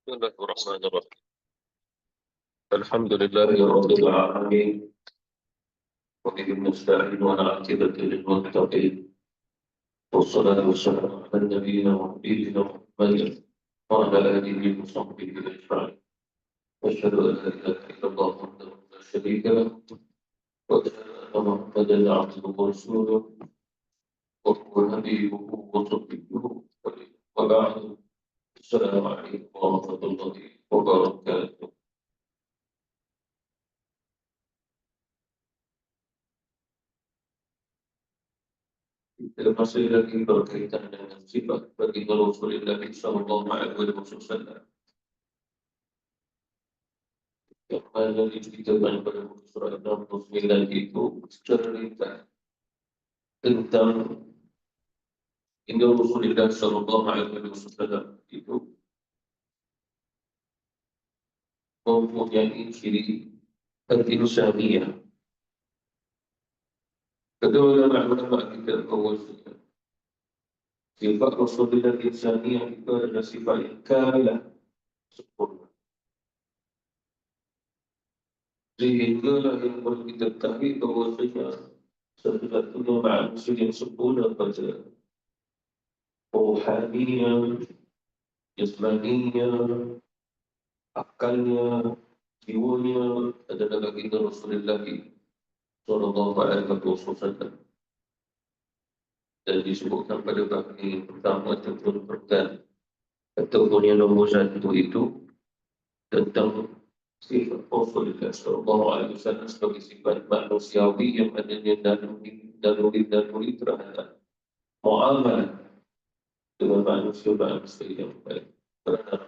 بسم الله الرحمن الرحيم. الحمد لله رب العالمين، وبه نستعين على عاقبة للمتقين، والصلاة والسلام على نبينا وحبيبنا محمد وعلى آله وصحبه أجمعين. أشهد أن لا إله إلا الله وحده لا شريك له، وأشهد أن محمدا عبده ورسوله وهو نبيه وصفيه. وبعد، السلام عليكم ورحمة الله وبركاته. Masih lagi berkaitan dengan sifat baginda Rasulullah Sallallahu Alaihi Wasallam yang mana diceritakan pada surah 69 itu cerita tentang baginda Rasulullah Sallallahu Alaihi Wasallam itu mempunyai ciri al-insaniyah. Kedua ulama kita bahwasanya sifat Rasulullah insaniyah itu adalah sifat yang kamilah, sempurna. Sehingga yang perlu kita ketahui bahwasanya satu-satunya manusia yang sempurna pada rohaninya, jasmaninya, akalnya, jiwanya adalah baginda Rasulullah Sallallahu Alaihi Wasallam. Dan disebutkan pada bab yang pertama ataupun perkan ataupun yang nombor satu itu tentang sifat Rasulullah Sallallahu Alaihi Wasallam sebagai sifat manusiawi yang adanya naluri terhadap muamalah dengan manusia yang baik. Kerana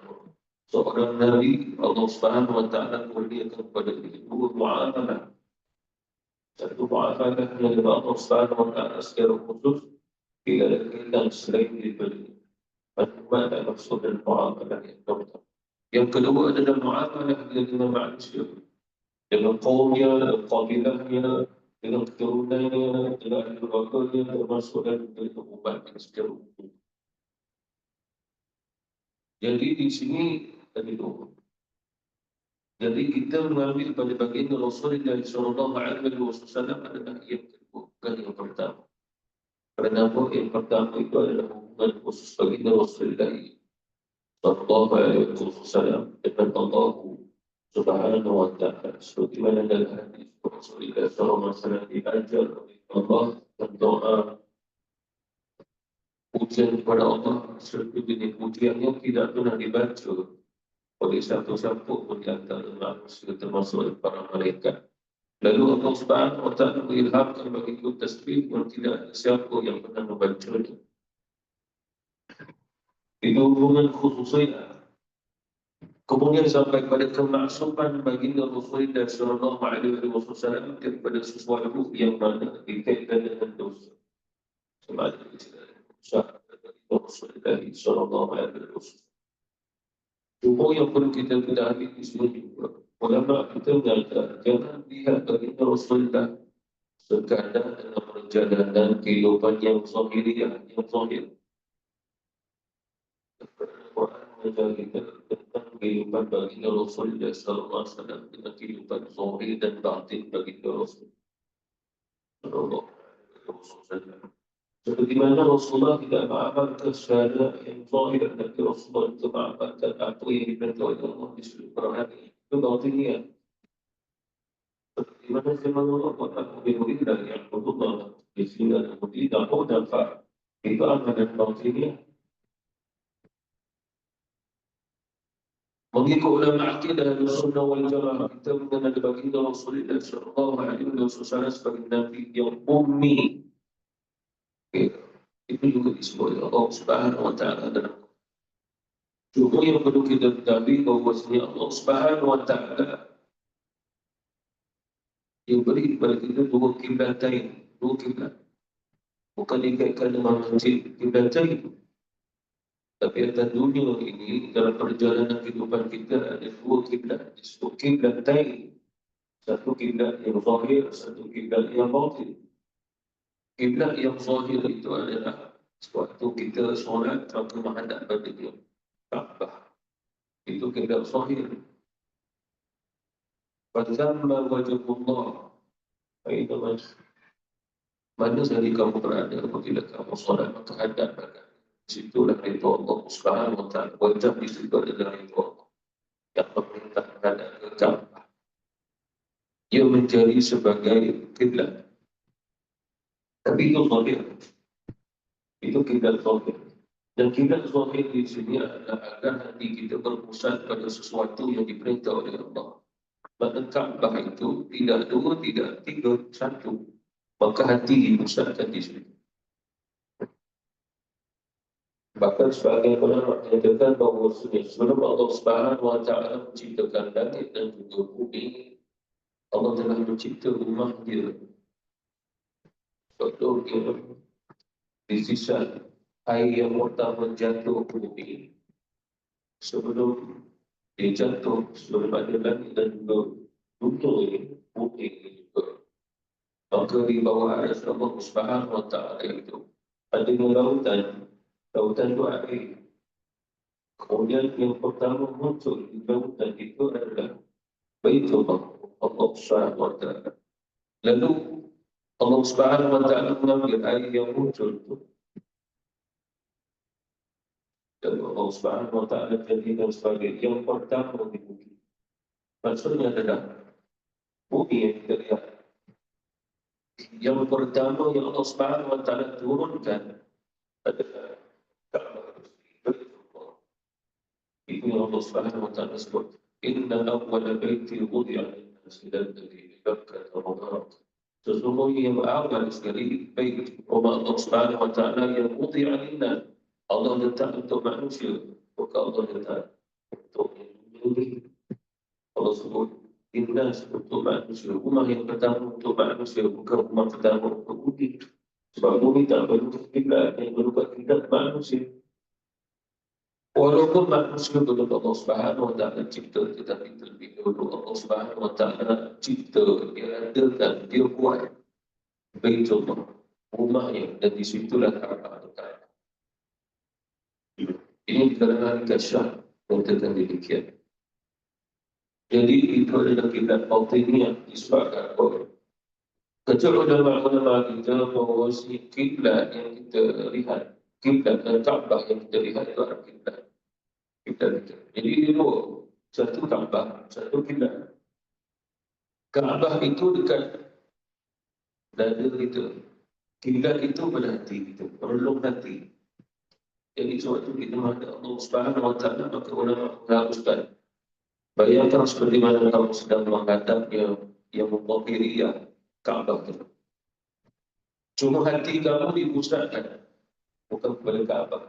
seorang Nabi Allah Subhanahu Wa Taala kurniakan kepada kita dua muamalah. Satu muamalah yang dengan Allah Subhanahu Wa Taala secara khusus tidak ada kaitan selain daripada maklumat dan maksud dan muamalah yang pertama. Yang kedua adalah muamalah dengan manusia, dengan kaumnya, dengan kabilahnya, dengan keturunannya, dengan keluarganya, termasuk dan dengan umatnya secara umum. Jadi di sini tadi tu. Jadi kita mengambil pada baginda Rasulullah Sallallahu Alaihi Wasallam adalah yang kedua, bukan yang pertama. Kerana yang pertama itu adalah hubungan khusus baginda Rasulullah Sallallahu Alaihi Wasallam dengan Allah Subhanahu Wa Taala. Seperti mana dalam hadis Rasulullah Sallallahu Alaihi Wasallam diajar oleh Allah berdoa pujian kepada Allah seperti ini, pujian yang tidak pernah dibaca oleh satu-satu pun di antara manusia termasuk para malaikat. Lalu Allah Subhanahu Wa Taala mengilhamkan bagi kita tasbih yang tidak ada siapa yang pernah membacanya. Itu hubungan khususnya. Kemudian sampai pada kemaksuman baginda Rasulullah Sallallahu Alaihi Wasallam kepada sesuatu yang mana dikaitkan dengan dosa. Semacam usaha Rasulullah Sallallahu Alaihi Wasallam. Cuma yang perlu kita ketahui di sini juga, ulama kita mengatakan jangan lihat baginda Rasulullah sekadar dalam perjalanan kehidupan yang zahiriah, yang zahir. Al-Quran mengajar kita tentang kehidupan baginda Rasulullah Sallallahu Alaihi Wasallam dengan kehidupan zahir dan batin baginda Rasulullah Sallallahu Alaihi Wasallam. Seperti mana Rasulullah tidak mengamalkan syahadat yang zahir, dan Rasulullah itu mengamalkan apa yang diperintah oleh Allah di seluruh Quran. Itu batinnya. Seperti mana firman Allah Taala berilah yang Allah di sini dan tidak mau dapat. Itu amalan batinnya. Mengikut ulama akidah Sunnah wal Jamaah, kita mengenal baginda Rasulullah Sallallahu Alaihi Wasallam sebagai Nabi yang ummi. Itu juga disebut oleh Allah Subhanahu Wa Taala dalam. Cuma yang perlu kita ketahui bahawasanya Allah Subhanahu Wa Taala yang beri kepada kita dua kiblatain, dua kiblat. Bukan dikaitkan dengan masjid kiblatain. Tapi atas dunia ini dalam perjalanan kehidupan kita ada dua kiblat, disebut kiblatain. Satu kiblat yang zahir, satu kiblat yang batin. Kiblat yang zahir itu adalah sewaktu kita solat maka menghadap pada dia Kaabah. Itu kiblat zahir. Fasamma wajhullah. Itu mas. Mana sekali kamu berada apabila kamu solat maka hadap pada situlah itu Allah Subhanahu wa taala. Wajah di situ adalah itu Allah yang memerintah pada ke Ka'bah. Ia menjadi sebagai kiblat. Tapi itu zahir. Itu kiblat zahir. Dan kiblat zahir di sini adalah agar hati kita berpusat pada sesuatu yang diperintah oleh Allah. Maka Ka'bah itu tidak dua, tidak tiga, satu. Maka hati dipusatkan di sini. Bahkan sebagian ulama menyatakan bahawa sebelum Allah Subhanahu wa taala menciptakan langit dan juga bumi, Allah telah mencipta rumah dia. Contoh dia disisat air yang pertama jatuh ke bumi sebelum dia jatuh, sebelum ada langit dan juga bumi ini juga. Maka di bawah aras Allah Subhanahu wa taala itu ada lautan, lautan itu air. Kemudian yang pertama muncul di lautan itu adalah Baitullah Allah Subhanahu wa taala. Lalu Allah Subhanahu wa taala mengambil air yang muncul itu dan Allah Subhanahu wa taala jadikan sebagai yang pertama di bumi. Maksudnya adalah bumi yang kita lihat. Yang pertama yang Allah Subhanahu wa taala turunkan adalah Ka'bah. Itu yang Allah Subhanahu wa taala sebut. Inna awwala baiti wudi'a lin-nas alladhi Bakkah mubarak. Sesungguhnya yang awal sekali bait rumah Allah Subhanahu wa taala yang wudi'a lin-nas. Allah letak untuk manusia, bukan Allah letak untuk dunia. Allah sebut lin-nas untuk manusia. Rumah yang pertama untuk manusia, bukan rumah pertama untuk bumi. Sebab bumi tak perlu kiblat, yang berupa kiblat manusia. Walaupun manusia belum Allah Subhanahu wa taala cipta, tetapi terlebih dahulu Allah Subhanahu wa taala cipta, dia adakan, dia buat Baitullah, rumahnya, dan di situlah Ka'bah letak. Ini dikarenakan kasyaf tentang demikian. Jadi itu adalah kiblat batiniyah disebabkan oleh kecil ulama-ulama kita bahawa si kiblat yang kita lihat, kiblat dan Ka'bah yang kita lihat itu adalah kiblat. Jadi dua, satu Ka'bah, satu kiblat. Ka'bah itu dekat dada kita. Kiblat itu pada hati kita, perlu hati. Jadi suatu kita menghadap Allah Subhanahu wa taala, maka ulama mengharuskan. Bayangkan seperti mana kamu sedang menghadap yang mempapiriah Ka'bah itu. Cuma hati kamu dipusatkan, bukan kepada Ka'bah.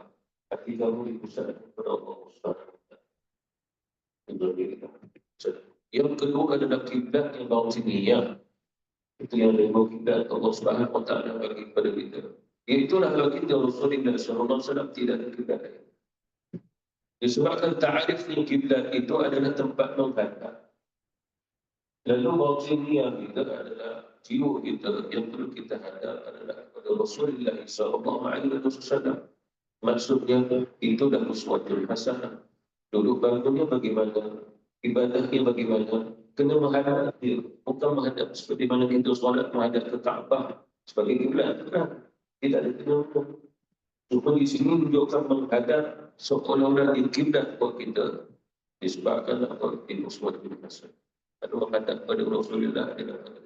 Hati kamu dipusatkan kepada Allah Subhanahu wa taala. Yang kedua adalah kiblat yang batiniyah. Itu yang lima kiblat Allah Subhanahu wa taala bagi kepada kita. Itulah baginda Rasulullah sallallahu alaihi wasallam, tidak ada kiblat lain. Disebabkan ta'rifnya kiblat itu adalah tempat menghadap. Lalu batiniyah kita adalah jiwa kita yang perlu kita hadap adalah kepada Rasulullah sallallahu alaihi wasallam. Maksudnya itu dah uswatul hasanah. Duduk bangunnya bagaimana? Ibadahnya bagaimana? Kena menghadap dia. Bukan menghadap seperti mana kita solat menghadap ke Ka'bah sebagai kiblat. Tidak ada kena. Cuma di sini menunjukkan menghadap seolah-olah di kiblat buat kita. Disebabkan apa? Di uswatul hasanah. Ada menghadap pada Rasulullah adalah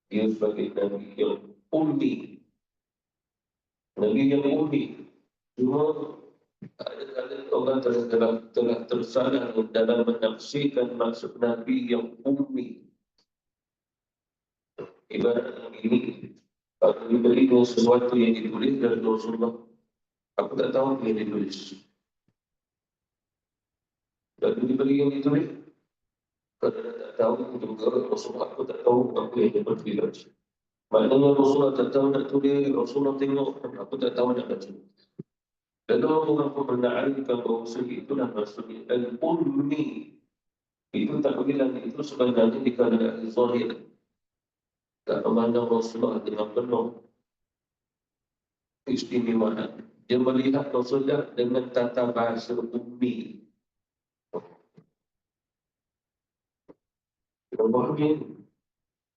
dia sebagai Nabi yang ummi. Nabi yang ummi. Cuma ada orang telah tersalah dalam menafsirkan maksud Nabi yang ummi. Ibarat ini, kalau diberikan sesuatu yang ditulis dari Rasulullah, aku tak tahu apa yang ditulis. Kalau diberi yang ditulis, kalau tak tahu juga Rasulullah, aku tak tahu apa yang ditulis. Maknanya Rasulullah tak tahu nak tulis, Rasulullah tengok, aku tak tahu nak baca. Dan orang pun menarikkan bahawa itulah maksudnya al-ummi. Itu tak bilang itu sebenarnya dikarenakan zahir. Tak memandang Rasulullah dengan penuh istimewaan. Dia melihat Rasulullah dengan tata bahasa ummi. Memahami.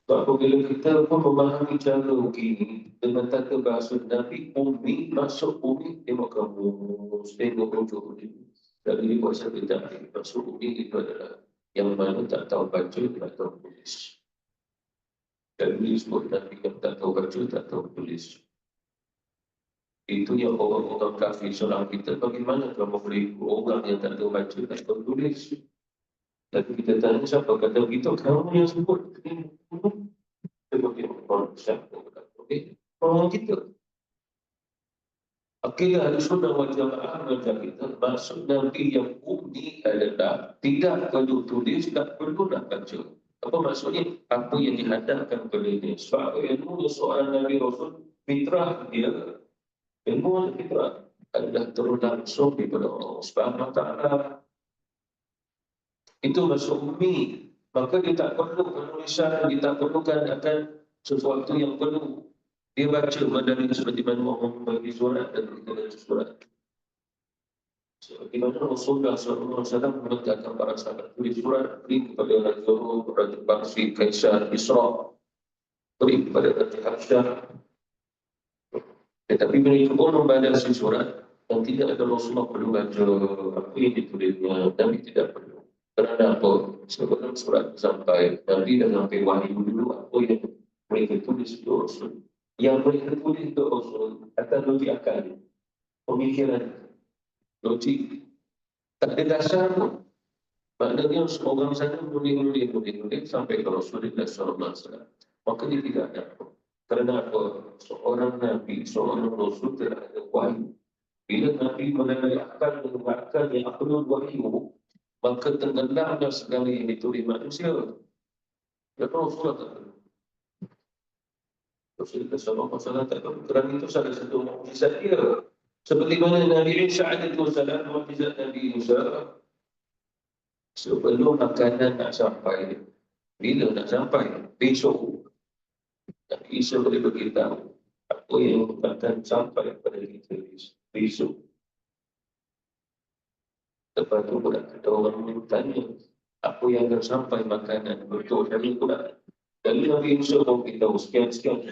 Sebab apabila kita pun memahami cara begini dengan tata bahasa Nabi, umi masuk umi tengok kamu, tengok ujung ni. Dan ini buat saya tak masuk umi itu adalah yang mana tak tahu baca, tak tahu tulis. Dan ini sebut Nabi yang tak tahu baca, tak tahu tulis. Itu yang orang-orang kafir seorang kita, bagaimana kalau boleh orang yang tak tahu baca, tak tahu tulis. Dan kita tanya siapa kata begitu, kamu yang sebut. Okey, orang kita. Akidah Ahlussunnah wal Jamaah mengajar kita, maksud Nabi yang ummi adalah tidak perlu tulis, tak perlu nak baca. Apa maksudnya? Apa yang dihadapkan kepadanya. Sebab ilmu seorang Nabi Rasul, fitrah dia, ilmu fitrah adalah turun langsung daripada Allah Subhanahu Wa Taala. Itu maksud ummi. Maka dia tak perlu penulisan, dia tak perlukan akan sesuatu yang perlu dia baca dari seperti mana orang bagi surat dan kita surat. Seperti mana Rasulullah SAW menegakkan para sahabat tulis surat, beri kepada Raja Zuhur, Raja Parsi, Kaisar, Isra, beri kepada Raja Habsyah. Tetapi mereka pun membalas surat dan tidak ada Rasulullah perlu baca apa yang ditulisnya. Nabi tidak perlu. Kerana apa? Sebelum surat sampai, Nabi dah sampai wahyu dulu apa yang mereka tulis itu Rasul. Yang mereka tulis itu Rasul akan logik akal, pemikiran, logik. Tak ada dasar pun. Maknanya seorang saja boleh sampai ke Rasulullah SAW. Maka dia tidak ada. Kerana apa? Seorang Nabi, seorang Rasul telah ada wahyu. Bila Nabi melalui akal yang perlu wahyu, maka tenggelamnya segala yang ditulis manusia. Dan Rasulullah tak perlu. Rasulullah SAW tak perlu. Kerana itu salah satu mukjizat dia. Seperti mana Nabi Isa alaihissalam, mukjizat Nabi Isa, sebelum makanan nak sampai, bila nak sampai? Besok. Nabi Isa boleh beritahu apa yang akan sampai pada kita besok. Lepas tu pula ada orang bertanya, apa yang akan sampai makanan? Betul, kami pula. Dari Nabi Isa pun beritahu sekian-sekian.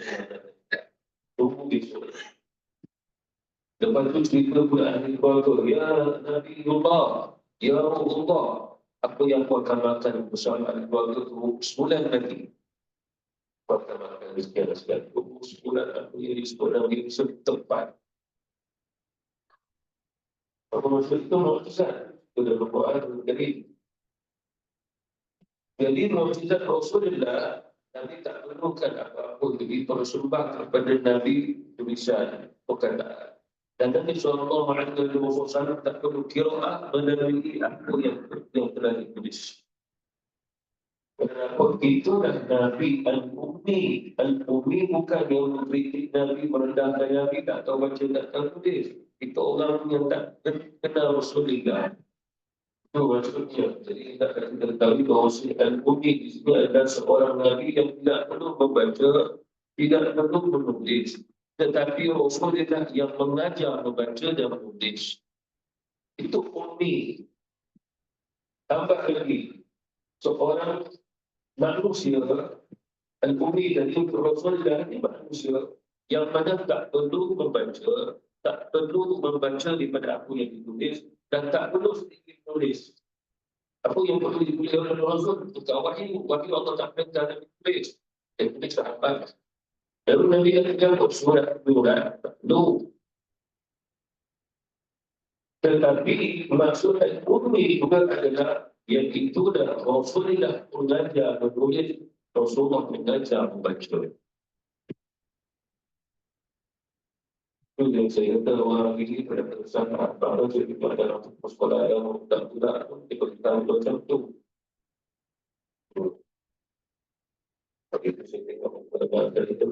Tunggu besok. Lepas tu cerita pula ahli keluarga, ya Nabi Allah, ya Allah, apa yang kau akan makan bersama ahli keluarga tu sebulan lagi. Kau akan makan sekian-sekian. Tunggu sebulan, apa yang disebut Nabi Isa tepat. Apa maksud itu mukjizat? Sudah berbuat dari. Jadi mukjizat Rasulullah, Nabi tak perlukan apa-apa lebih persembah kepada Nabi tulisan, perkataan. Dan Nabi SAW tak perlu qiraah melalui apa yang telah ditulis. Kenapa? Itulah Nabi Al-Ummi. Al-Ummi bukan yang mengkritik Nabi, merendahkan Nabi, tak tahu baca, tak tahu tulis. Itu orang yang tak kenal Rasulullah. Itu maksudnya. Jadi kita akan ketahui bahawa Al-Ummi di sini adalah seorang Nabi yang tidak perlu membaca, tidak perlu menulis. Tetapi Rasulullah yang mengajar membaca dan menulis. Itu Ummi. Tambah lagi, seorang manusia, Al-Ummi dari Rasulullah ini manusia yang mana tak perlu membaca, tak perlu membaca daripada apa yang ditulis dan tak perlu sedikit tulis. Apa yang perlu ditulis oleh Rasul? Bukan wahyu Allah tak perintah dan tulis. Dan tulis sahabat. Lalu Nabi katakan surat surat perlu. Tetapi maksud Al-Ummi juga adalah yang itu adalah Rasulullah mengajar menulis, Rasulullah mengajar membaca. Itu yang saya kata orang ini pada perusahaan apa jadi pada sekolah yang tidak diberikan macam itu. Tapi itu saya tengok pada dari itu.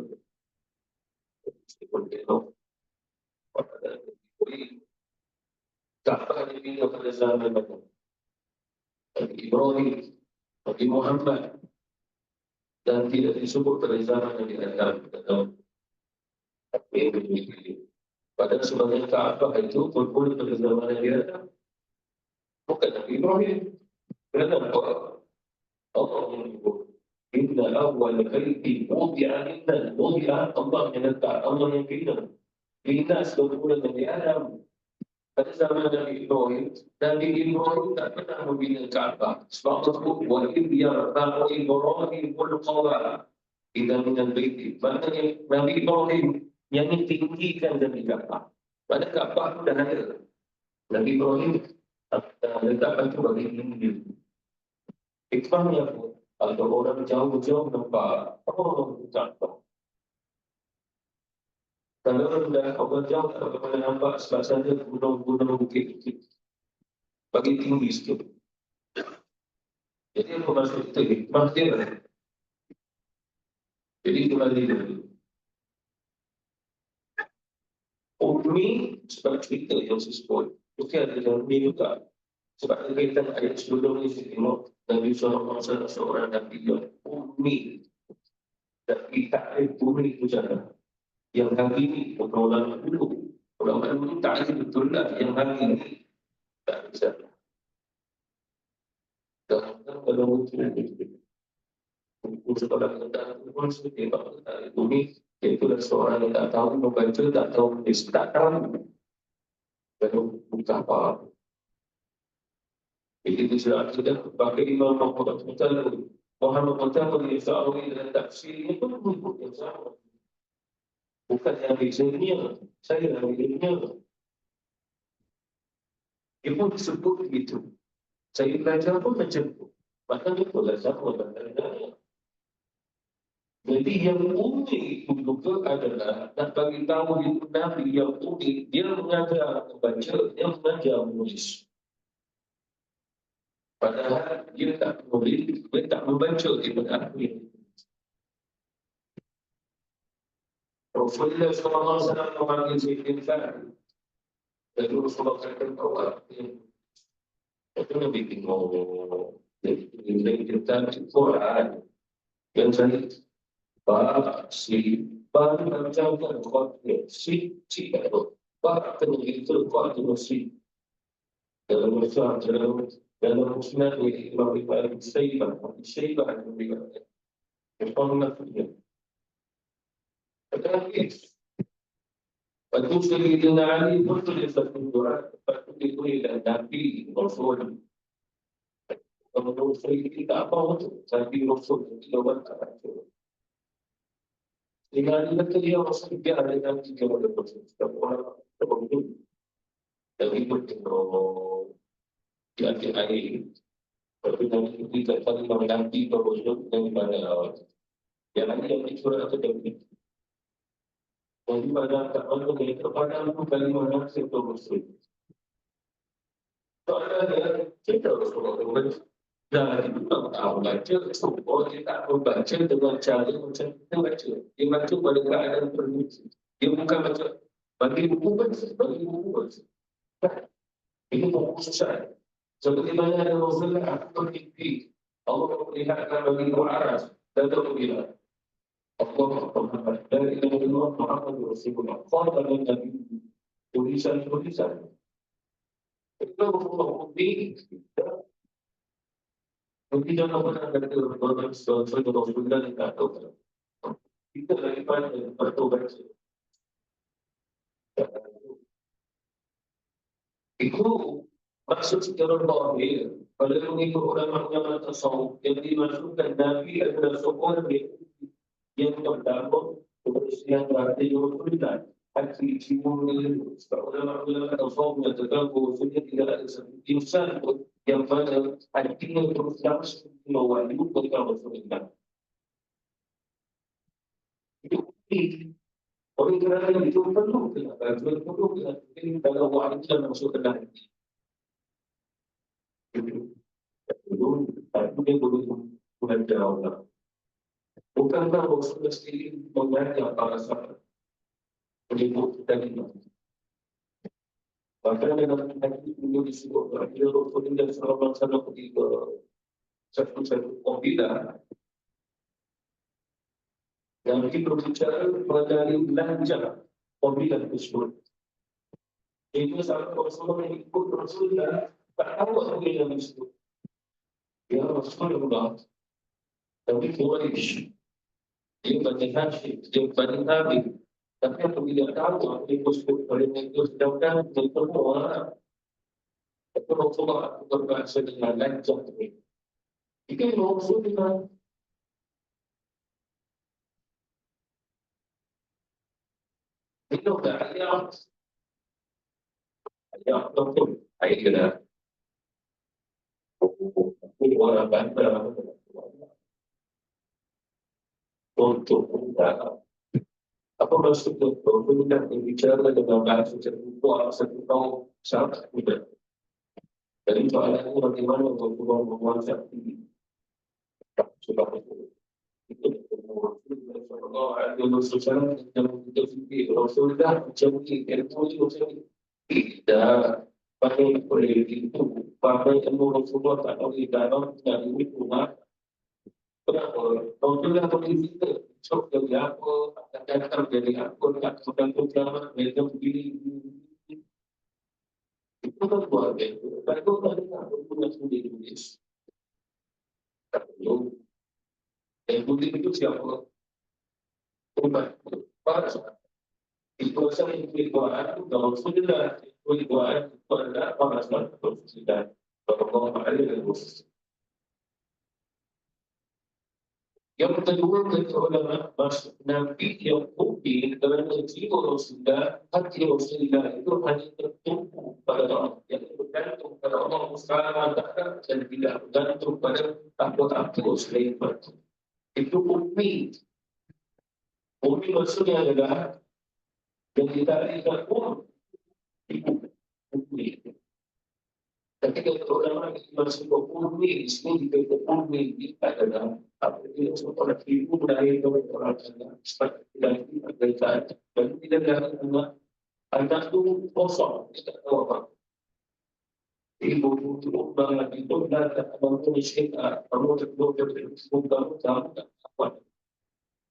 Seperti itu. Tak hanya bina pada zaman Nabi Ibrahim, Nabi Muhammad, dan tidak disebut pada zaman Nabi Adam. Tapi pada sebagian Kaabah itu berpuluh pada zaman Nabi Adam. Bukan Nabi Ibrahim. Kenapa? Allah menyebut Inna awal baiti wudi'a linnas, wudi'a Allah yang letak, Allah yang bina. Linnas bermula dari Adam. Pada zaman Nabi Ibrahim tak pernah membina Kaabah. Sebab tersebut, wa idh yarfa'u Ibrahimul qawa'id minal baiti. Maknanya Nabi Ibrahim yang tinggikan dari Kaabah. Pada Kaabah itu dah ada. Nabi Ibrahim letakkan itu bagi tinggi. Hikmahnya pun, kalau orang jauh-jauh nampak, oh, Kaabah. Kalau orang jauh, tak boleh nampak sebab sana gunung-gunung bukit-bukit. Bagi tinggi sikit. Jadi apa maksud kita? Hikmah dia. Jadi kembali dulu. Umi sebab cerita yang saya sebut, mesti ada dalam ni juga. Sebab ada kaitan ayat sebelum ni saya tengok Nabi SAW seorang Nabi yang umi. Tapi tak ada umi itu cara. Yang hari ini, orang dulu. Orang dulu tak ada betul lah. Yang hari ini tak bisa. Dan kalau sekolah tentang pun seperti umi, itulah seorang yang tak tahu membaca, tak tahu menulis, tak tahu. Kalau buka apa. Jadi sudah pakai Imam Muhammad Muhammad Al-Isawi dan tafsirnya pun menyebut yang sama. Bukan yang bezanya, saya yang bezanya. Dia pun disebut begitu. Saya belajar pun macam itu. Bahkan itu adalah sama bandar-bandar. Jadi yang unik itu juga adalah nak bagi tahu itu Nabi yang unik. Dia mengajar membaca, dia mengajar menulis. Padahal dia tak menulis, dia tak membaca di akhir. Rasulullah SAW memanggil Sayyidina Fahd. Dan Rasulullah kata itu lebih bingung. Jadi kita Quran yang saya macam si Pak itu kuat si dalam Muslim ini Imam Syaibah yang dikatakan yang tetapi waktu Sayyidina Ali bertulis satu surat itu dan Nabi Rasul kalau Sayyidina apa itu Nabi Rasul tidak berkata dengan itu dia Rasul dia ada dalam 3 Rasul setiap orang terbentuk dari bertemu di akhir hari tapi nanti kita saling menanti Rasul daripada yang ada yang surat itu jadi pada takkan kepada aku kali mana sektor Muslim. Soalnya dia kita harus membaca dan itu tak tahu baca. Oh dia tak membaca dengan cara macam kita baca. Dia baca pada keadaan permisi. Dia bukan baca bagi buku baca, bagi buku baca. Ini buku susah. Seperti mana ada Rasulullah aku bermimpi. Allah memperlihatkan bagi Aras dan terbilang. Allah dari Allah Muhammad Rasulullah. Qala dan Nabi tulisan-tulisan. Itu bukti. Bukti dalam mana kata Rasulullah yang tak tahu. Kita daripada bertobat. Itu maksud secara lahir. Kalau mengikut ulama-ulama tasawuf yang dimaksudkan Nabi adalah seorang yang pertama kebersihan berarti Rasulullah hati jiwa sebab ulama-ulama tasawuf mengatakan bahawasanya tidak ada satu insan pun yang mana hatinya terus langsung mewakili kepada Rasulullah. Itu oleh kerana itu perlu kita kalau wajib masuk ke dalam itu dia boleh mengajar Allah. Bukankah Rasulullah sendiri mengajar para sahabat menyebut tadi. Bahkan dalam hadis beliau disebut bahawa Rasulullah SAW ketika satu kabilah yang berbicara mengenai belanja kabilah tersebut. Itu sahabat Rasulullah yang ikut Rasulullah tak tahu apa yang disebut. Ya Rasulullah Tapi Quraisy, dia Bani Hashim, dia Bani Nabi. Tapi apabila tahu apa yang disebut oleh itu sedangkan semua itu Rasulullah berbahasa dengan lancar. Jika Rasulullah itu ayat ataupun ayat kena orang bandar untuk apa maksudnya kalau kita berbicara dengan bahasa terbuka satu tahun sangat mudah. Jadi soalannya bagaimana untuk menguasai sebab itu ada sesuatu yang kita fikir Rasulullah macam ni, ilmu itu macam ni. Tidak pakai politik itu, pakai ilmu Rasulullah tak tahu di dalam dan ini rumah. Kenapa? Rasulullah politik itu, so jadi apa, akan datang jadi apa, tak tergantung zaman, mereka begini. Itu kan buat itu. Kalau tak ada apa pun yang sudah ditulis. Tak perlu. Yang politik itu siapa? Umat. Para sahabat. Itu asal yang Quran itu kalau sudah Quran itu adalah para sahabat Rasulullah Sallallahu Alaihi Wasallam. Yang kedua kata ulama maksud Nabi yang mungkin kerana jiwa Rasulullah, hati Rasulullah itu hanya tertumpu pada Allah, yang bergantung pada Allah Subhanahu Wa Taala dan tidak bergantung pada apa-apa selain itu. Itu ummi. Ummi maksudnya adalah yang kita lihat pun itu ummi. Ketika ulama masuk ke ummi, ini juga ummi adalah apa yang seorang ibu dari orang tua seperti dari kerajaan dan tidak ada anak itu kosong tidak tahu apa. Ibu itu banget itu dan abang itu miskin, kamu terus kamu tahu apa.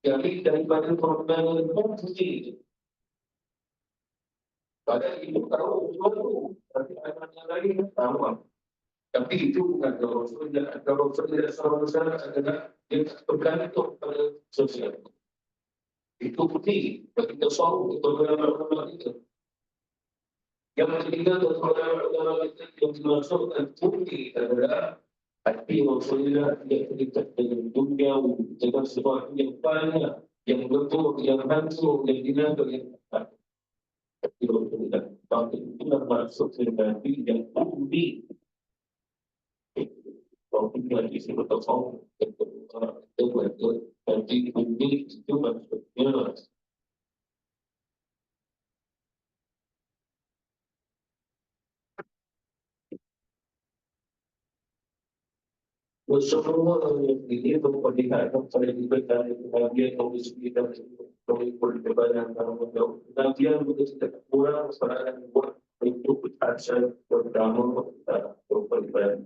Jadi daripada korban pun sendiri. Pada ibu tahu sesuatu, tapi anak-anak lain tahu. Tapi itu bukan Rasulullah. Rasulullah SAW adalah yang bergantung pada sosial. Itu putih. Bagi tasawuf, itu ulama-ulama itu. Yang ketiga, ulama-ulama itu yang dimaksudkan putih adalah hati Rasulullah yang terikat dengan dunia, dengan sesuatu yang banyak, yang betul, yang hancur, yang dinaga, yang tak. Hati Rasulullah. Tapi itulah maksud Nabi yang putih. Kalau kita disebut tasawuf, itu nanti ini itu maksudnya semua yang ini memperlihatkan pada diberikan kebahagiaan kondisi kita dari perkembangan kalau nanti yang kita kurang sekarang buat untuk action pertama kita perbaikan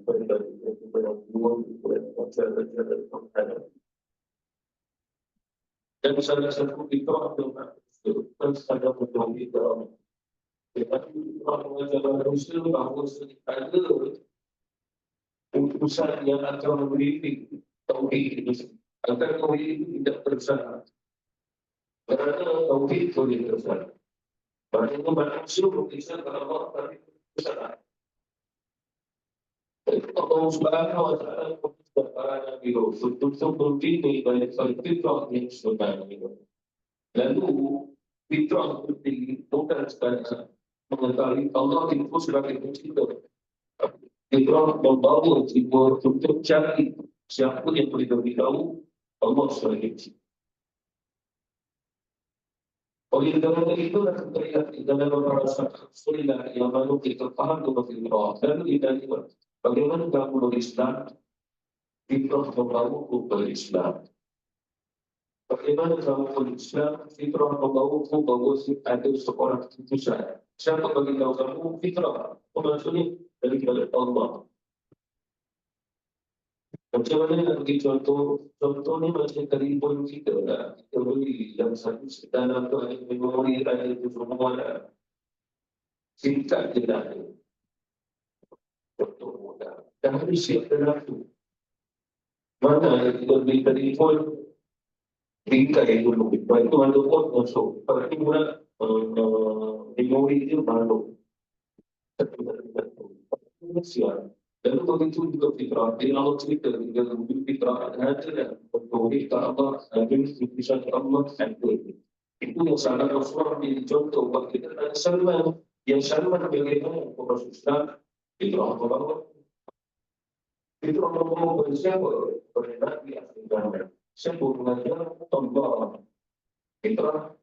dan salah satu itu adalah dan salah satu itu tetapi orang mengajar manusia bahawa ada utusan yang akan memberi tauhid ini agar tauhid itu tidak tersesat. Kerana tauhid boleh tersesat. Maksudnya manusia berkisah kepada Allah tapi tersesat. Allah Subhanahu Wa Taala berkisah para Nabi Rasul untuk membina banyak fitrah yang sebenarnya. Lalu fitrah seperti bukan sekadar mengetahui Allah itu sebagai pencipta. Fitrah membawa jiwa untuk cari siapa yang boleh beritahu Allah sebagai pencipta. Oleh kerana itu, kita lihat di dalam perasaan Rasulullah yang lalu kita faham dengan fitrah. Lalu kita lihat bagaimana dalam Islam fitrah membawa kepada Islam. Bagaimana dalam Islam fitrah membawa ada seorang keputusan. Siapa bagi tahu kamu fitrah? Maksudnya dari Allah. Macam mana nak bagi contoh? Contohnya macam telefon kita lah. Kita beli yang satu dalam tu ada memori, ada itu semua lah. Singkat je dah. Contoh mudah. Dah harus siap dalam tu. Mana kita beli telefon bingkai dulu. Lepas itu ada pun masuk. Lepas itu pula memori dia baru. Siap. Dan begitu juga fitrah. Dia Allah cerita dia lebih fitrah ada untuk kita Allah dan bisa Allah sendiri. Itu yang sangat Rasulullah contoh bagi kita dan Salman yang Salman bagaimana Rasulullah fitrah Allah. Fitrah Allah bersiapa bernabi akhir sempurna Allah. Fitrah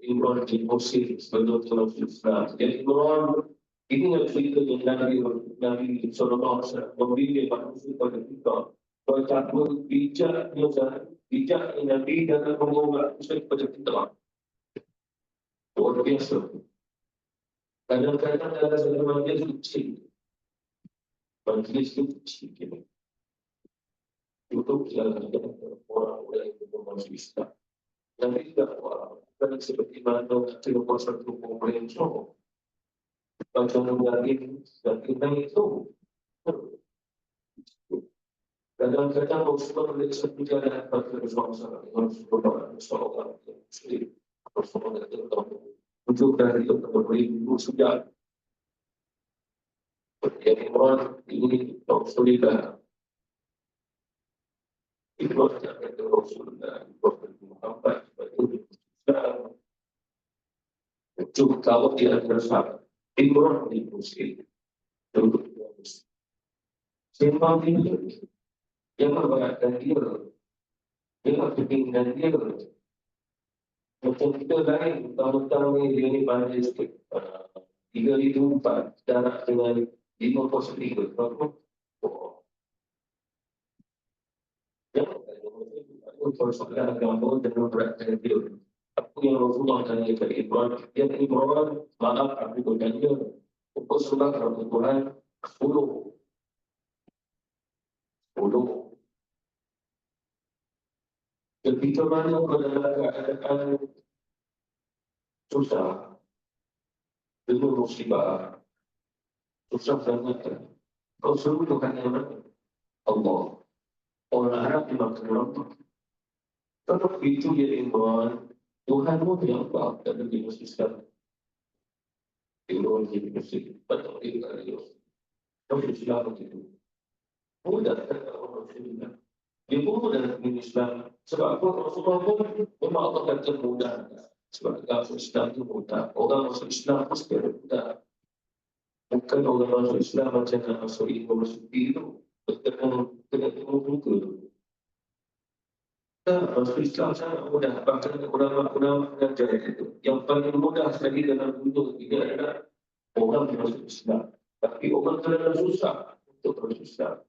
Imran bin Husain sebagai Rasulullah. Jadi Imran ini yang cerita yang Nabi Sallallahu Alaihi Wasallam memberi manusia pada kita. Betapa bijak Nabi dalam mengubah manusia pada kita. Luar biasa. Kadang-kadang dalam satu majlis kecil, majlis kecil, untuk jalan orang-orang yang bermasuk Islam. Nabi tidak dan seperti mana kita kuasa untuk pemerintah macam mungkin dan kita itu kadang-kadang Rasulullah melihat satu jalan pada Rasulullah SAW Rasulullah untuk dari itu beribu sudah yang Imran ini Rasulullah itu adalah Rasulullah Muhammad Cukup kalau dia bersama Imran di Muslim untuk Simpang ini yang memberatkan dia yang kepingin dia macam kita lain tamu-tamu ini pandai sikit 3,4 darah dengan 5,3 persoalan agama dan memberatkan dia. Apa yang Rasulullah tanya kepada Imran, yang Imran, maaf aku bertanya, pukul surah Al-Quran 10. Ketika mana pada keadaan susah, dengan musibah, susah sangat. Kau suruh Tuhan yang mana? Allah. Orang Arab dimaksud Allah. Kalau itu dia Imran, Tuhanmu yang baik dan lebih Islam. Imran jadi Muslim, betul itu kali itu. Tapi Islam itu mudah orang Muslim. Dia mudah dengan Islam. Sebab Rasulullah pun memang Allah kata mudah. Sebab orang Islam itu mudah. Orang masuk Islam pasti mudah. Bukan orang masuk Islam macam nak masuk itu. Kena muka tu. Masuk Islam sangat mudah. Bahkan ulama-ulama mengajar itu. Yang paling mudah sekali dalam dunia ini adalah orang yang masuk Islam. Tapi orang terlalu susah untuk masuk Islam.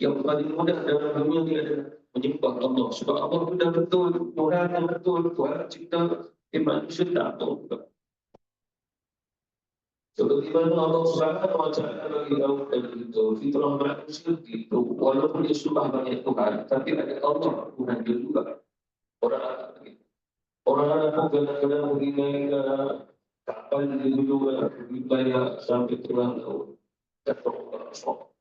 Yang paling mudah dalam dunia ini adalah menyembah Allah. Sebab Allah sudah betul, Tuhan yang betul, Tuhan cipta manusia tak tahu. Seperti mana Allah Subhanahu wa Ta'ala bagi tahu dan itu fitrah manusia itu walaupun dia sumpah banyak Tuhan, tapi ada Allah Tuhan dia juga. Orang pun kadang-kadang pergi naik kapal dia dulu pergi bayar sampai tengah laut. Kata orang sok.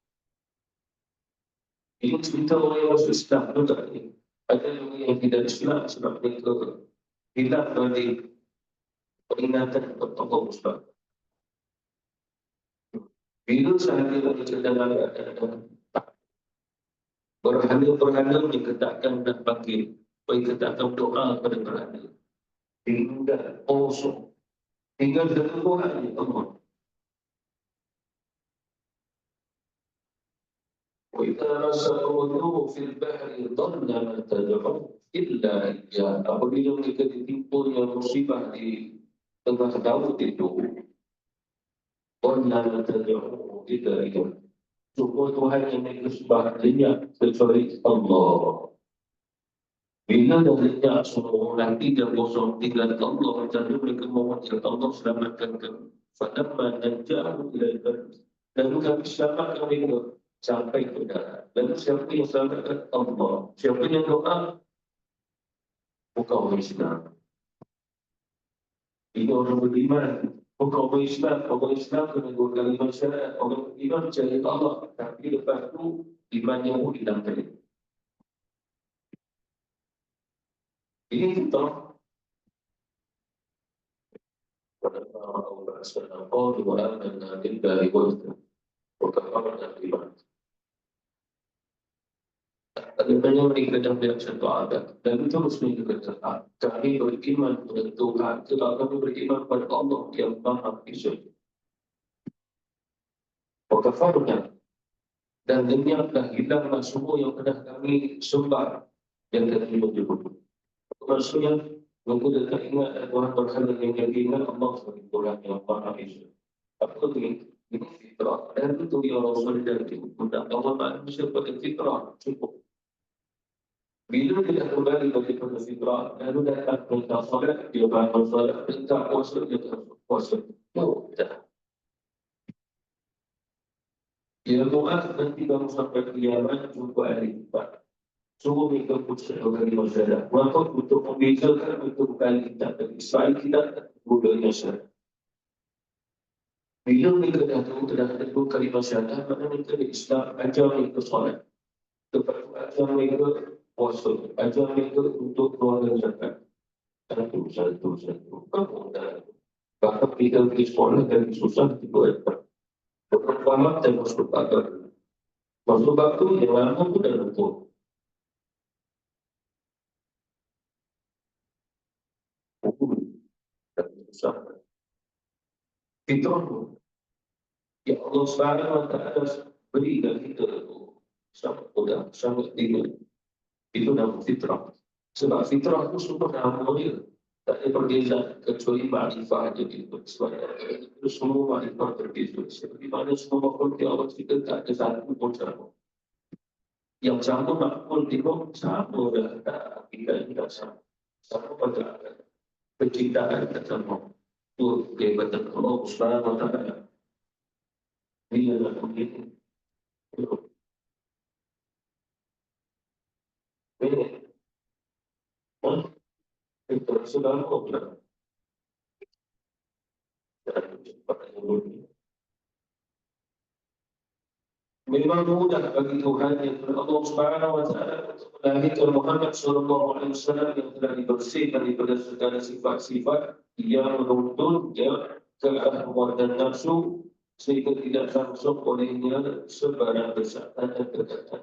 Ini cerita orang yang masuk Islam juga ni. Ada yang tidak Islam sebab mereka hilang dari peringatan kepada Allah Subhanahu. Bila sahaja kita dalam keadaan berhala-berhala dikatakan nak panggil, dikatakan doa pada berhala. Tinggal kosong. Tinggal satu Tuhan yang Allah. وإذا رسلوا في البحر ضل من تدعو إلا إياه. Apabila mereka ditimpul yang musibah di tengah laut itu, Allah terjauh kita itu. Semua Tuhan yang mereka sembah lenyap kecuali Allah. Bila dah lenyap semua orang tidak kosong tinggal Allah, jadi mereka memanggil Allah selamatkan kami. Falamma najjahum ila al-barri. Lalu kami selamatkan mereka sampai ke darat. Lalu siapa yang selamatkan? Allah. Siapa yang doa? Bukan orang Islam. Ini orang beriman. Orang Islam kena dua kali masyarakat. Orang Iman percaya ke Allah. Tapi lepas tu, iman yang hilang tadi. Ini kita Allah SWT وآمنا بالله وكفرنا بما Adanya mereka dalam satu adat dan itu resmi dikatakan kami beriman kepada Tuhan tetapi kami beriman kepada Allah yang Maha Esa. Wakafarnya dan lenyaplah hilanglah semua yang pernah kami sembah dan kami menyebut. Maksudnya mengkuda tak ingat Tuhan berhala yang ingat Allah sebagai Tuhan yang Maha Esa. Apa itu? Ini fitrah dan itu yang Rasul dan itu undang Allah manusia pada fitrah cukup. Bila dia kembali kepada fitrah, lalu datang perintah salat, dia bangun salat, perintah puasa, dia puasa. No, tidak. Ia muat nanti kamu sampai kiamat jumpa hari empat. Semua mereka putuskan dari masyarakat. Maka untuk membezakan itu bukan kita dari Israel kita budaya masyarakat. Bila mereka datang terhadap dua kali masyarakat, maka mereka Islam ajar mereka salat. Lepas itu ajar mereka puasa, ajar mereka untuk keluarga zakat. Satu. Kamu dah. Bahkan kita pergi sekolah dan susah kita dapat. Pertama dan masuk akal. Masuk akal yang lama pun dah betul. Dan susah. Fitrah tu. Ya Allah SWT berikan kita tu. Sangat mudah, sangat tinggi. Itu nama fitrah. Sebab fitrah itu semua nama dia. Tak ada perbezaan kecuali ma'rifah aja gitu. Sebab itu semua ma'rifah berbeza. Seperti mana semua makhluk yang Allah kita tak ada satu pun sama. Yang sama makhluk itu sama dah. Kita tidak sama. Sama pada penciptaan kita sama. Itu kehebatan Allah Subhanahu wa Ta'ala. Ini adalah begini. Ini. Itu sudah Allah. Memang mudah bagi Tuhan yang Allah Subhanahu wa Ta'ala untuk melahirkan Muhammad sallallahu alaihi wasallam yang telah dibersihkan daripada segala sifat-sifat yang menuntunnya ke arah hawa dan nafsu sehingga tidak langsung olehnya sebarang kesalahan dan kekatan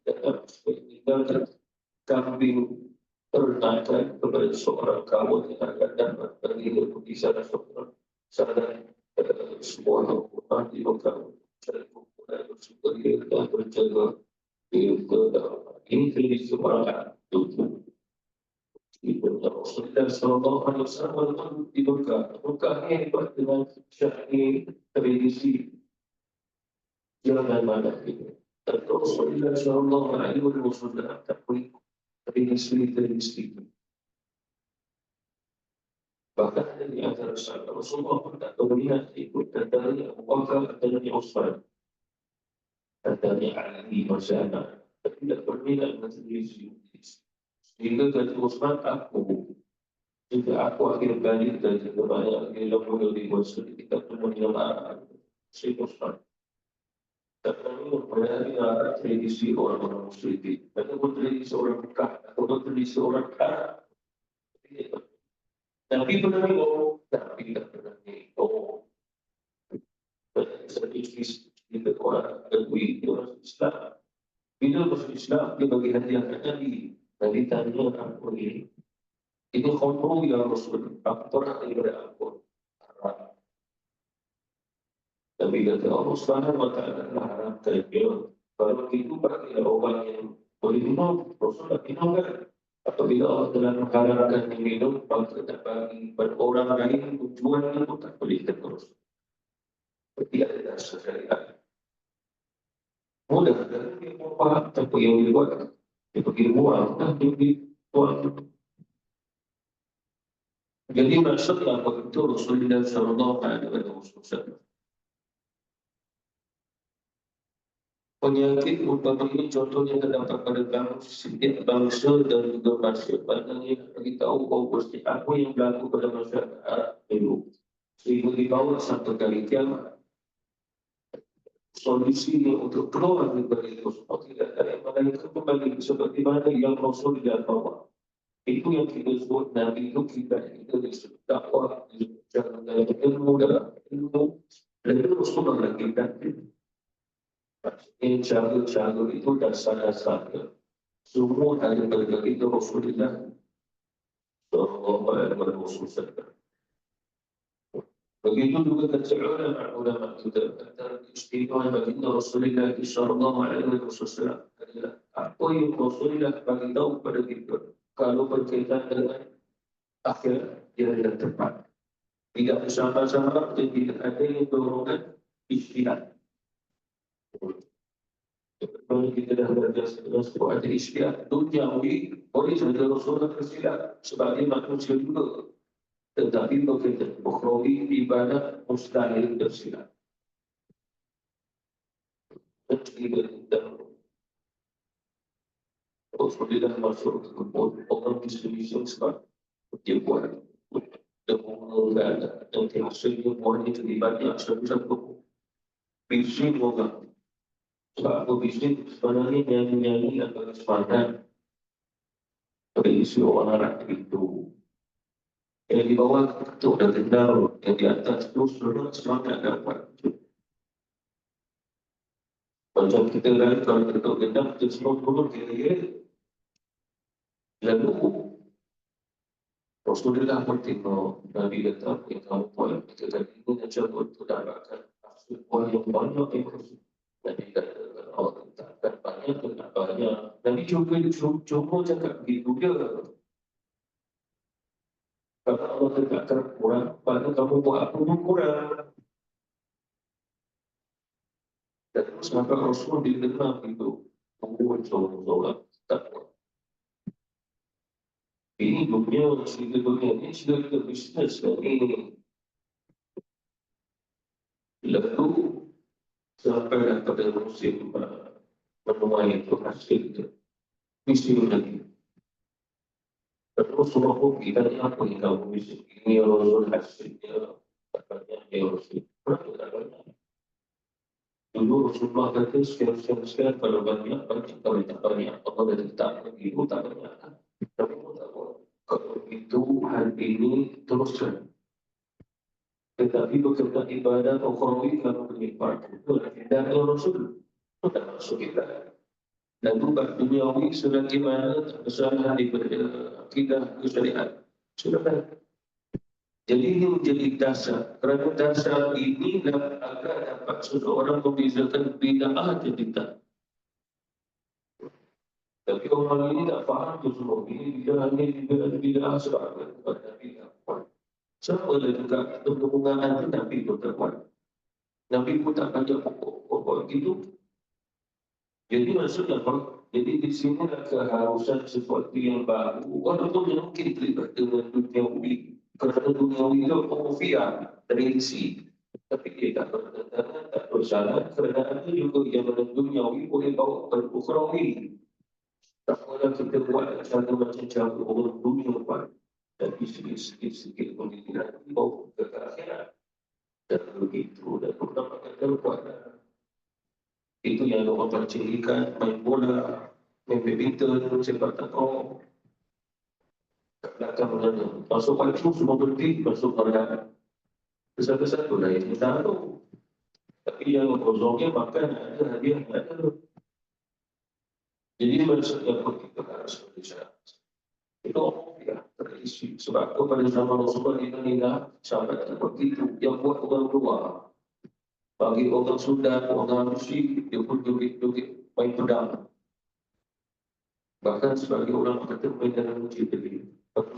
dan meninggalkan kambing ternakan kepada seorang kaum yang akan dapat bagi di sana seorang sadar sebuah hukuman di lokal dan superior dan berjaga ini tradisi orang itu Rasulullah Sallallahu Alaihi Wasallam dibuka hebat dengan syahid tradisi jangan mana itu. Dan Rasulullah Sallallahu Alaihi Wasallam tak boleh tradisi. Bahkan dari antara sahabat Rasulullah pun tak berminat ikut dan dari Abu Bakar dan dari Utsman dan dari Ali Masyana tidak berminat dengan tradisi. Sehingga dari Utsman jika aku akhir balik dan juga banyak bila boleh dibuat kita pun menyelam si Utsman. Dan kami mempunyai tradisi orang-orang musyrik. Ataupun tradisi orang Mekah, ataupun tradisi orang Arab. Tapi pernah ngomong, tapi tak pernah ngomong. Sedikit kita orang akui orang Islam. Bila masuk Islam, dia bagi hadiah ke Nabi. Nabi tanya aku ini. Ini khomru yang Rasul. Aku pernah daripada aku. Nabi kata Allah SWT telah haramkan dia. Kalau itu bagi orang yang boleh minum, Rasul tak minum kan? Apabila Allah telah mengharamkan minum, maka tak bagi pada orang lain tujuannya pun tak boleh terus. Seperti ada dasar syariat. Mudah dan dia pun faham apa yang dibuat. Dia pergi buang dan dia buang. Jadi maksudnya begitu Rasulullah Sallallahu Alaihi Wasallam. Penyakit umpamanya contohnya terdapat pada bangsa dan juga masyarakat yang beritahu bahawa pasti apa yang berlaku pada masyarakat Arab dulu Seribu di bawah satu kali kiamat. Solusi untuk keluar dari itu semua tidak ada yang malaikat kembali seperti mana yang Rasul dan bawa. Itu yang kita sebut Nabi itu kita disebut dakwah, disebut jalan dalam ilmu, dan itu Rasulullah kita. Ini cara-cara itu dasar-dasarnya. Semua ada berbagai itu Rasulullah Sallallahu Alaihi Wasallam. Begitu juga kata ulama kita antara keistimewaan baginda Rasulullah Sallallahu Alaihi Wasallam adalah apa yang Rasulullah bagi tahu kepada kita kalau berkaitan dengan akhir dia tidak tepat, tidak bersama-sama dan tidak ada yang dorongan ijtihad. Kalau kita dah belajar sebuah ada ijtihad duniawi, boleh saja Rasulullah bersilap sebagai manusia juga. Tetapi berkaitan ukhrawi ibadah mustahil bersilap. Dan Rasulullah masuk ke kebun orang bisnis sebab dia buat dan mengelola dan hasilnya orang itu dibanyak satu-satu bisnis orang. Sebab bisnis sebenarnya nyanyi-nyanyi atau sepadan berisi orang itu. Yang di bawah itu ada kendal, yang di atas itu seluruh semangat dapat. Macam kita kan kalau kita kendal, kita semua turun kira-kira. Lalu Rasulullah pun tengok Nabi kata yang kamu buat kita tadi ini macam untuk dapatkan hasil buah yang banyak yang Nabi kata kalau takkan banyak tu tak banyak. Nabi cuma cakap begitu je. Kalau Allah tegakkan kurang, pada kamu buat apa pun kurang. Dan terus maka Rasul dikenal itu membuat solat tak buat. Ini dunia, cerita dunia ini sudah kita bisnes ini. Lalu sampai pada musim menuai itu hasil itu. Musim lagi. Terus semua hobi tadi apa yang kamu musim ini Rasul hasilnya banyak yang Rasul. Dulu Rasulullah kata sekian kalau banyak kalau tak banyak Allah dah letak begitu tak banyak. Tapi tak boleh. Kalau itu hari ini teruskan. Tetapi berkaitan ibadah ukhrawi kalau berlipat itu tidak ada Rasul. Itu tak masuk kita. Dan bukan duniawi selagi mana terbesar daripada akidah syariat. Sudah kan? Jadi ini menjadi dasar. Kerana dasar ini agar dapat seseorang membezakan bid'ah dan bid'ah. Tapi orang ini tak faham tu semua. Ini bid'ah sebab ada bid'ah. Siapa dah juga hubungan Nabi itu terbuat. Nabi pun tak banyak pokok gitu. Jadi maksudnya apa? Jadi di sini ada keharusan sesuatu yang baru. Walaupun mungkin terlibat dengan duniawi. Kerana duniawi itu kofiah, tradisi. Tapi dia tak bertentangan, tak bersalah. Kerana ada juga yang duniawi boleh bawa berukhrawi. Tak boleh kita buat cara macam cara orang dunia buat. Dan sikit-sikit pun tidak bawa ke akhirat. Dan begitu, dan pertama kata buat. Itu yang orang percilikan, main bola, main badminton, sepak takraw. Kat belakang mana. Masuk waktu semua berhenti, masuk pada besar-besar tu lah yang kita tahu. Tapi yang kosongnya makan ada, hadiah ada. Jadi maksudnya pun kita harus berusaha. Itu ya, tradisi. Sebab tu pada zaman Rasulullah kita ingat sahabat seperti itu yang buat orang luar. Bagi orang Sudan, orang Mesir, dia pun joget-joget main pedang. Bahkan sebagai orang kata main dalam masjid tadi.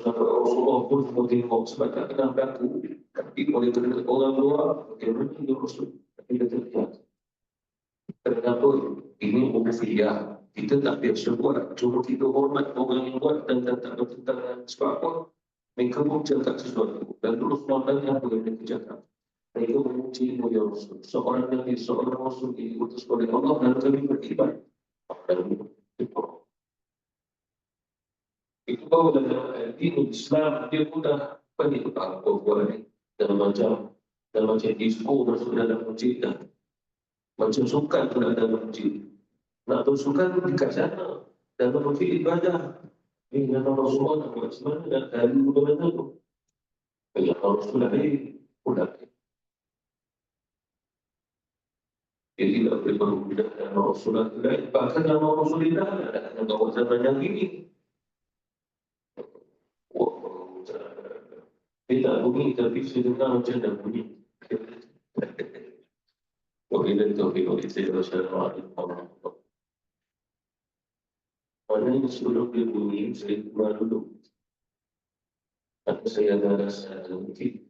Sampai Rasulullah pun semua tengok sebab tak kenal berlaku. Tapi oleh kerana orang luar, bagaimana dia Rasul? Tapi dia terlihat. Kenapa? Ini ubufiyah. Kita tak biasa buat. Cuma kita hormat orang yang buat dan tak bertentangan. Sebab apa? Mereka pun cakap sesuatu. Dan terus nontonnya apa yang mereka cakap. Mereka memuji mulia Rasul. Seorang Nabi, seorang Rasul diutus oleh Allah dan kami beriman. Dan itu bahawa dalam ilmu Islam dia mudah banyak apa buat dalam macam Dan macam disco masuk dalam masjid dah. Macam sukan pun ada dalam masjid. Nak bersukan dekat sana. Dalam masjid ibadah. Ini nama Rasulullah nak buat macam mana? Nak dari mana tu? Banyak Rasulullah ni. Pula. Dia tidak boleh berhubungan dengan Rasulullah lain. Bahkan nama Rasulullah ada dalam kawasan yang ini. Dia tak bunyi tapi saya dengar macam dah bunyi. Wabillahi taufiq wal hidayah. Wassalamualaikum warahmatullahi wabarakatuh. Mana yang sebelum dia bunyi, saya keluar dulu. Tapi saya ada rasa mungkin